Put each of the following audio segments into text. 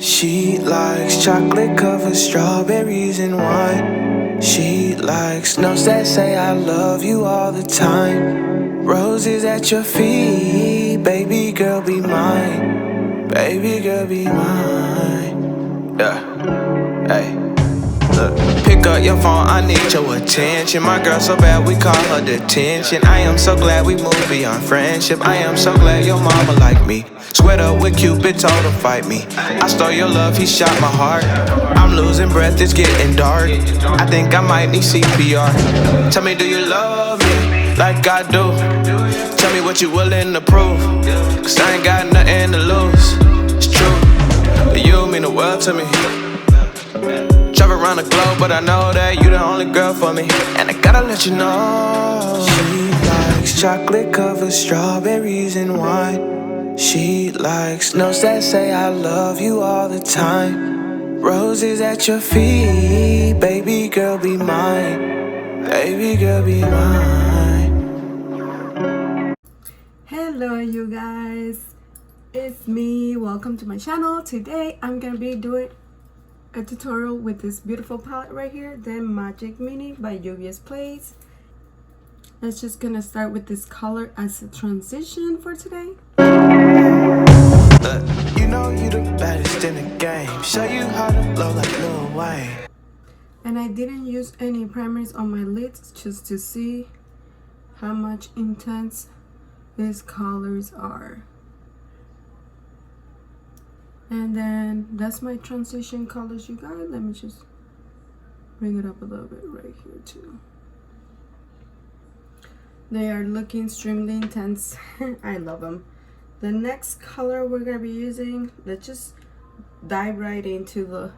She likes chocolate covered strawberries and wine. She likes notes that say I love you all the time. Roses at your feet, baby girl be mine. Baby girl be mine. Yeah, hey. Look, pick up your phone, I need your attention. My girl so bad we call her detention. I am so glad we moved beyond friendship. I am so glad your mama like me. Sweat up with Cupid, told her fight me. I stole your love, he shot my heart. I'm losing breath, it's getting dark. I think I might need CPR. Tell me, do you love me like I do? Tell me what you willing to prove, cause I ain't got nothing to lose. It's true, you mean the world to me. Travel around the globe, but I know that you the only girl for me. And I gotta let you know, she likes chocolate covered strawberries and wine. She likes notes that say I love you all the time. Roses at your feet, baby girl be mine. Baby girl be mine. Hello you guys, it's me. Welcome to my channel. Today I'm gonna be doing a tutorial with this beautiful palette right here, the Magic Mini by Juvia's Place. Let's just gonna start with this color as a transition for today. You know you the baddest in the game. Show you how to blow like Lil Wayne. And I didn't use any primers on my lids just to see how much intense these colors are. And then that's my transition colors, you guys. Let me just bring it up a little bit right here too. They are looking extremely intense. I love them. The next color we're gonna be using, let's just dive right into the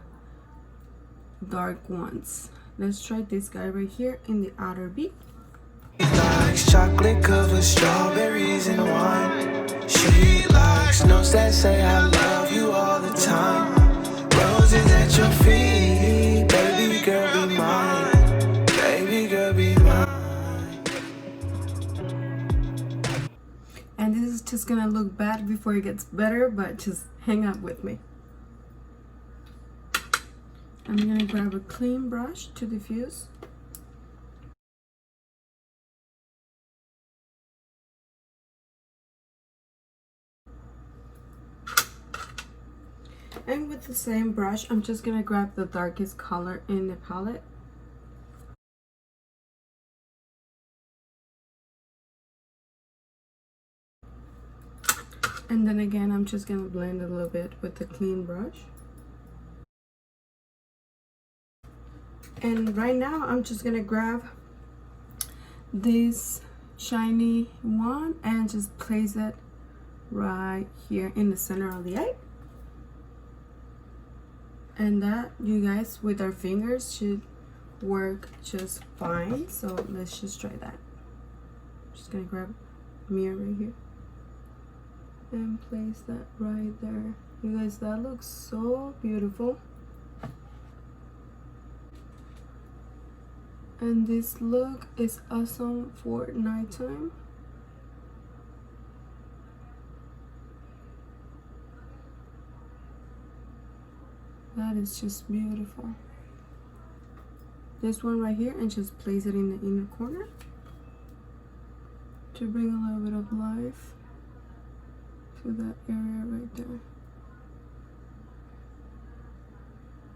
dark ones. Let's try this guy right here in the outer beat. She likes chocolate covered strawberries and wine. She likes notes that say I love you all the time. Roses at your feet, baby girl be mine. Baby girl be mine. And this is just gonna look bad before it gets better, but just hang out with me. I'm gonna grab a clean brush to diffuse. And with the same brush, I'm just gonna grab the darkest color in the palette. And then again, I'm just gonna blend a little bit with the clean brush. And right now, I'm just gonna grab this shiny one and just place it right here in the center of the eye. And that, you guys, with our fingers should work just fine. So let's just try that. Just gonna grab a mirror right here and place that right there. You guys, that looks so beautiful. And this look is awesome for nighttime. That is just beautiful. This one right here, and just place it in the inner corner to bring a little bit of life to that area right there.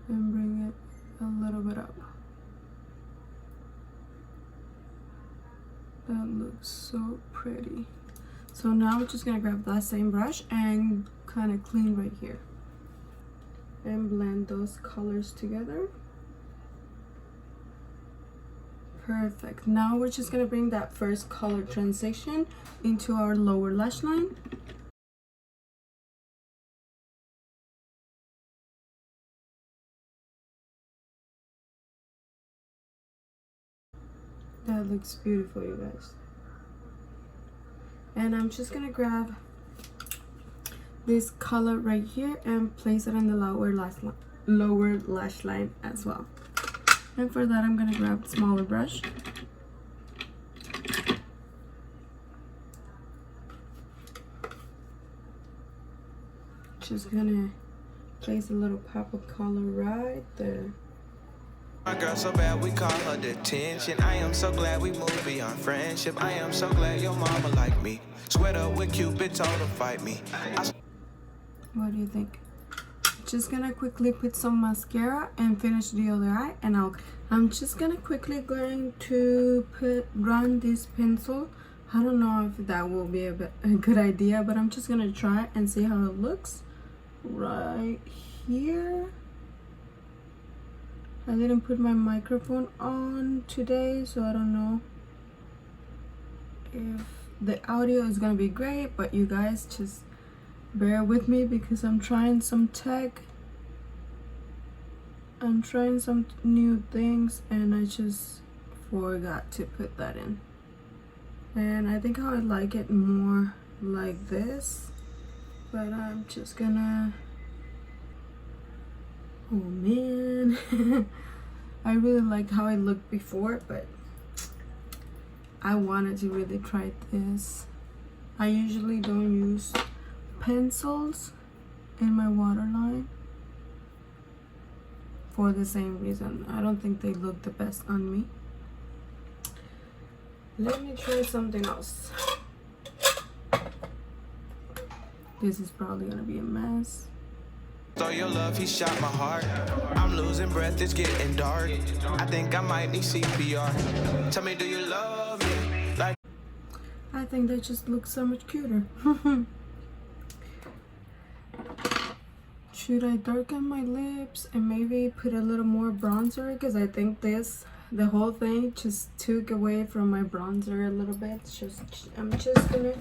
And bring it a little bit up. That looks so pretty. So now I'm just gonna grab that same brush and kind of clean right here. And blend those colors together. Perfect. Now we're just gonna bring that first color transition into our lower lash line. That looks beautiful, you guys. And I'm just gonna grab this color right here and place it on the lower lash line as well. And for that, I'm gonna grab a smaller brush. Just gonna place a little pop of color right there. My girl so bad we call her detention. I am so glad we moved beyond friendship. I am so glad your mama like me. Sweat up with Cupid, told her fight me. What do you think? Just gonna quickly put some mascara and finish the other eye, and I'm just gonna quickly going to run this pencil. I don't know if that will be a good idea, but I'm just gonna try and see how it looks right here. I didn't put my microphone on today, so I don't know if the audio is gonna be great, but you guys just bear with me because I'm trying some tech. I'm trying some new things and I just forgot to put that in. And I think I would like it more like this, but I'm just gonna, oh man. I really liked how it looked before, but I wanted to really try this. I usually don't use pencils in my waterline for the same reason. I don't think they look the best on me. Let me try something else. This is probably gonna be a mess. So your love, he shot my heart. I'm losing breath, it's getting dark. I think I might need CPR. Tell me, do you love me? Like, I think that just looks so much cuter. Should I darken my lips and maybe put a little more bronzer? Because I think the whole thing just took away from my bronzer a little bit. I'm just gonna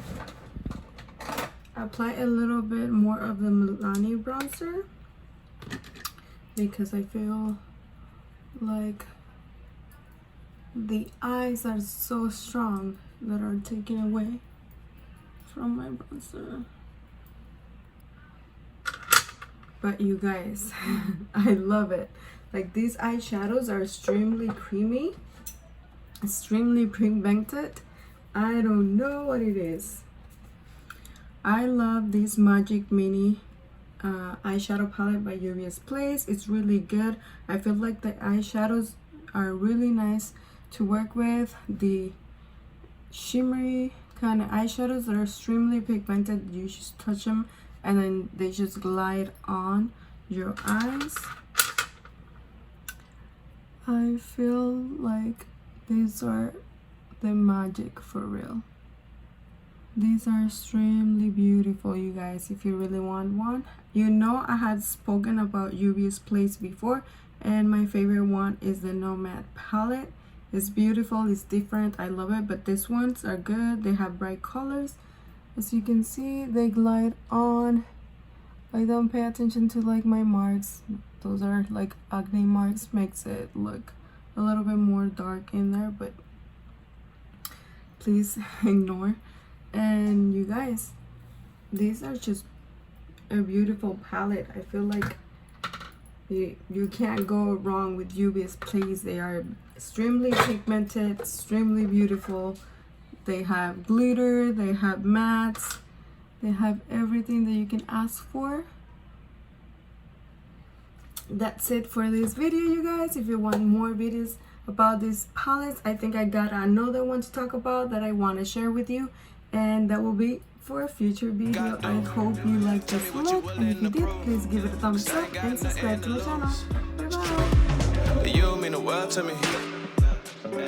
apply a little bit more of the Milani bronzer because I feel like the eyes are so strong that are taken away from my bronzer. But you guys, I love it. Like, these eyeshadows are extremely creamy, extremely pigmented. I don't know what it is. I love this Magic Mini eyeshadow palette by Juvia's Place. It's really good. I feel like the eyeshadows are really nice to work with. The shimmery kind of eyeshadows that are extremely pigmented, you just touch them and then they just glide on your eyes. I feel like these are the magic for real. These are extremely beautiful, you guys, if you really want one. You know, I had spoken about Juvia's Place before, and my favorite one is the Nomad palette. It's beautiful, it's different, I love it, but these ones are good. They have bright colors. As you can see, they glide on. I don't pay attention to like my marks. Those are like acne marks, makes it look a little bit more dark in there, but please ignore. And you guys, these are just a beautiful palette. I feel like you can't go wrong with Juvia's Place. They are extremely pigmented, extremely beautiful. They have glitter, they have mattes, they have everything that you can ask for. That's it for this video, you guys. If you want more videos about these palettes, I think I got another one to talk about that I want to share with you, and that will be for a future video. I hope you like this look, and if you did, please give it a thumbs up and subscribe to my channel. Bye bye. You mean the world to me.